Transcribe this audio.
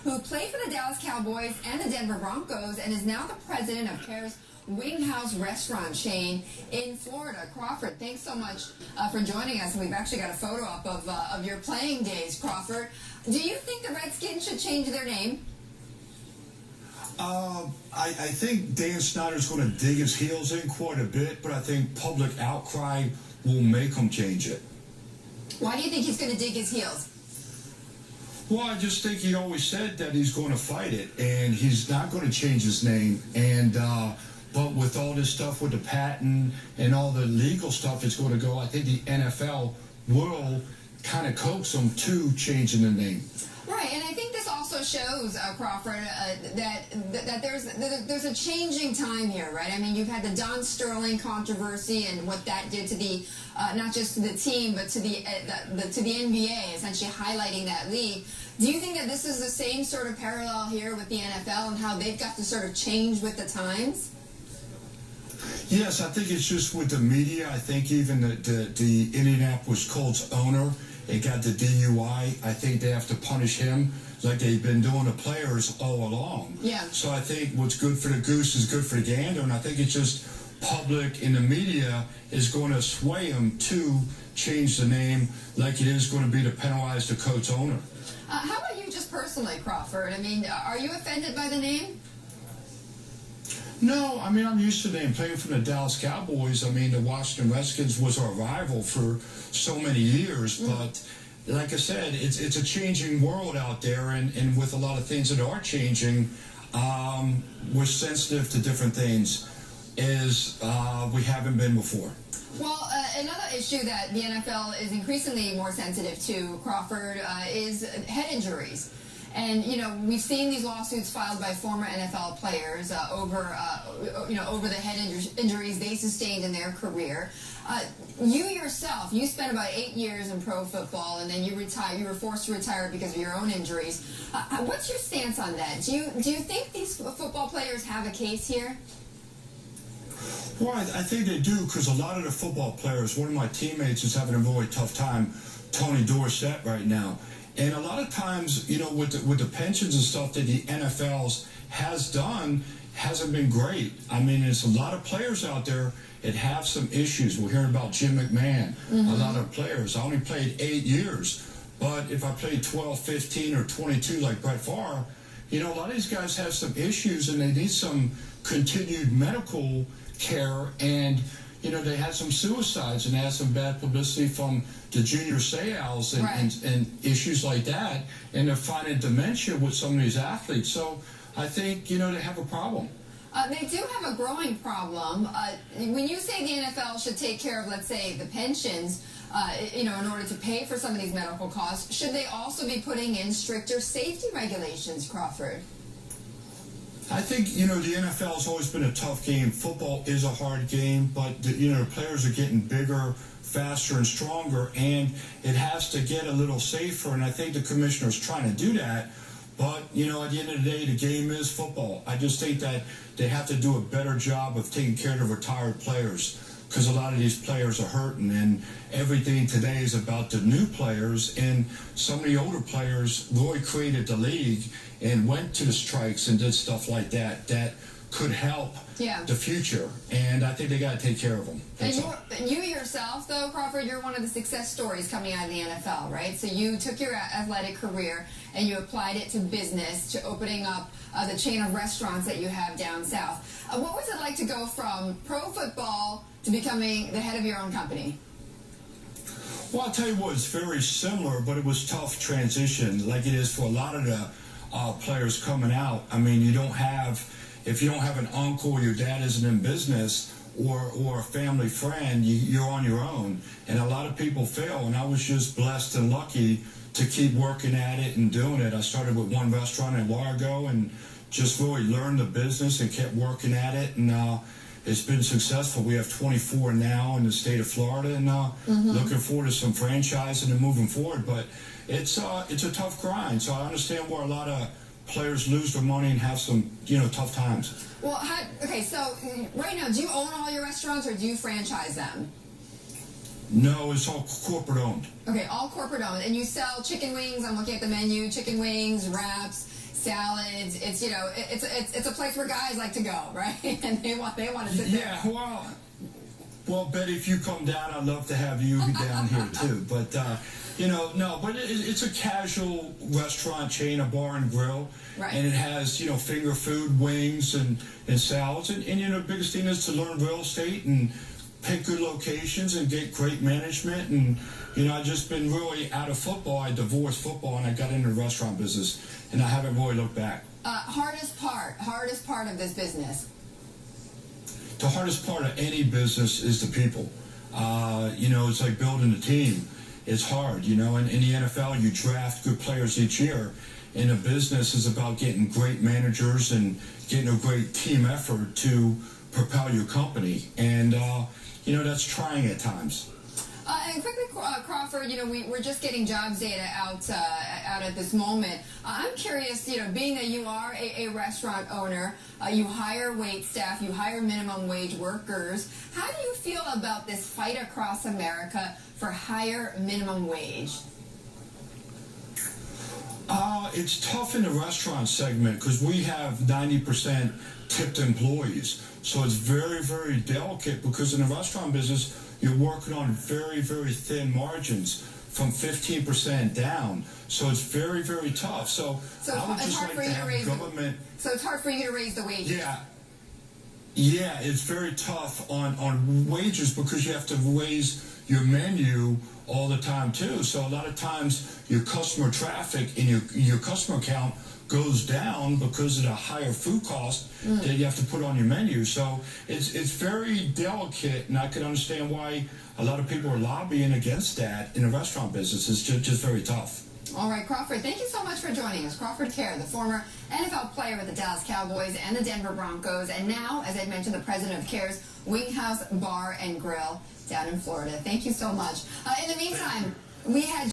who played for the Dallas Cowboys and the Denver Broncos and is now the president of Pear's Wing House restaurant chain in Florida. Crawford, thanks so much for joining us. We've actually got a photo up of your playing days, Crawford. Do you think the Redskins should change their name? I think Dan Snyder's going to dig his heels in quite a bit, but I think public outcry will make him change it. Why do you think he's going to dig his heels? Well, I just think he always said that he's going to fight it, and he's not going to change his name. And but with all this stuff with the patent and all the legal stuff it's going to go, I think the NFL will kind of coax him to changing the name. Right, and I think this also shows, Crawford, that there's a changing time here, right? I mean, you've had the Don Sterling controversy and what that did to the not just to the team, but to the NBA, essentially highlighting that league. Do you think that this is the same sort of parallel here with the NFL and how they've got to sort of change with the times? Yes, I think it's just with the media. I think even the Indianapolis Colts owner, it got the DUI. I think they have to punish him like they've been doing the players all along. Yeah. So I think what's good for the goose is good for the gander, and I think it's just public in the media is going to sway him to change the name like it is going to be to penalize the Colts owner. How about you just personally, Crawford? I mean, are you offended by the name? No, I mean, I'm used to them playing for the Dallas Cowboys. I mean, the Washington Redskins was our rival for so many years, but like I said, it's a changing world out there, and with a lot of things that are changing, we're sensitive to different things as we haven't been before. Well, another issue that the NFL is increasingly more sensitive to, Crawford, is head injuries. And, you know, we've seen these lawsuits filed by former NFL players over the head injuries they sustained in their career. You yourself, you spent about 8 years in pro football, and then you retired. You were forced to retire because of your own injuries. What's your stance on that? Do you think these football players have a case here? Well, I think they do, because a lot of the football players, one of my teammates is having a really tough time, Tony Dorsett, right now. And a lot of times, you know, with the pensions and stuff that the NFL has done hasn't been great. I mean, there's a lot of players out there that have some issues. We're hearing about Jim McMahon, a lot of players. I only played 8 years, but if I played 12, 15, or 22 like Brett Favre, you know, a lot of these guys have some issues and they need some continued medical care. And you know, they had some suicides and they had some bad publicity from the junior Seau's and issues like that. And they're finding dementia with some of these athletes. So I think, you know, they have a problem. They do have a growing problem. When you say the NFL should take care of, let's say, the pensions, you know, in order to pay for some of these medical costs, should they also be putting in stricter safety regulations, Crawford? I think, you know, the NFL has always been a tough game. Football is a hard game, but, you know, the players are getting bigger, faster, and stronger, and it has to get a little safer, and I think the commissioner's trying to do that. But, you know, at the end of the day, the game is football. I just think that they have to do a better job of taking care of the retired players, because a lot of these players are hurting, and everything today is about the new players, and some of the older players really created the league and went to the strikes and did stuff like that could help the future, and I think they got to take care of them. And you yourself, though, Crawford, you're one of the success stories coming out of the NFL, right? So you took your athletic career and you applied it to business, to opening up the chain of restaurants that you have down south. What was it like to go from pro football to becoming the head of your own company? Well, I'll tell you what, it's very similar, but it was tough transition, like it is for a lot of the players coming out. I mean, if you don't have an uncle or your dad isn't in business or a family friend, you're on your own. And a lot of people fail, and I was just blessed and lucky to keep working at it and doing it. I started with one restaurant in Largo and just really learned the business and kept working at it, and it's been successful. We have 24 now in the state of Florida, and looking forward to some franchising and moving forward. But it's a tough grind, so I understand where a lot of players lose their money and have some, you know, tough times. Well, okay, so right now, do you own all your restaurants or do you franchise them? No, it's all corporate owned. Okay, all corporate owned. And you sell chicken wings. I'm looking at the menu. Chicken wings, wraps, salads. It's, you know, it's a place where guys like to go, right? And they want to sit there. Yeah, well, Betty, if you come down, I'd love to have you down here too. But you know, no, but it's a casual restaurant chain, a bar and grill, right. And it has, you know, finger food, wings, and salads. And you know, the biggest thing is to learn real estate and pick good locations and get great management. And you know, I've just been really out of football. I divorced football and I got into the restaurant business, and I haven't really looked back. Hardest part of this business. The hardest part of any business is the people. You know, it's like building a team. It's hard, you know, and in the NFL, you draft good players each year. And the business is about getting great managers and getting a great team effort to propel your company. And, you know, that's trying at times. And quickly, Crawford, you know, we're just getting jobs data out at this moment. I'm curious, you know, being that you are a restaurant owner, you hire wait staff, you hire minimum wage workers. How do you feel about this fight across America for higher minimum wage? It's tough in the restaurant segment because we have 90% tipped employees. So it's very, very delicate because in the restaurant business, you're working on very, very thin margins from 15% down. So it's very, very tough. So I would just like to have government. So it's hard for you to raise the wages. Yeah, it's very tough on wages because you have to raise your menu all the time too. So a lot of times your customer traffic and your customer count goes down because of the higher food cost that you have to put on your menu. So it's very delicate, and I can understand why a lot of people are lobbying against that in the restaurant business. It's just very tough. All right, Crawford, thank you so much for joining us. Crawford Kerr, the former NFL player with the Dallas Cowboys and the Denver Broncos, and now, as I mentioned, the president of Kerr's Wing House Bar and Grill down in Florida. Thank you so much. In the meantime, we had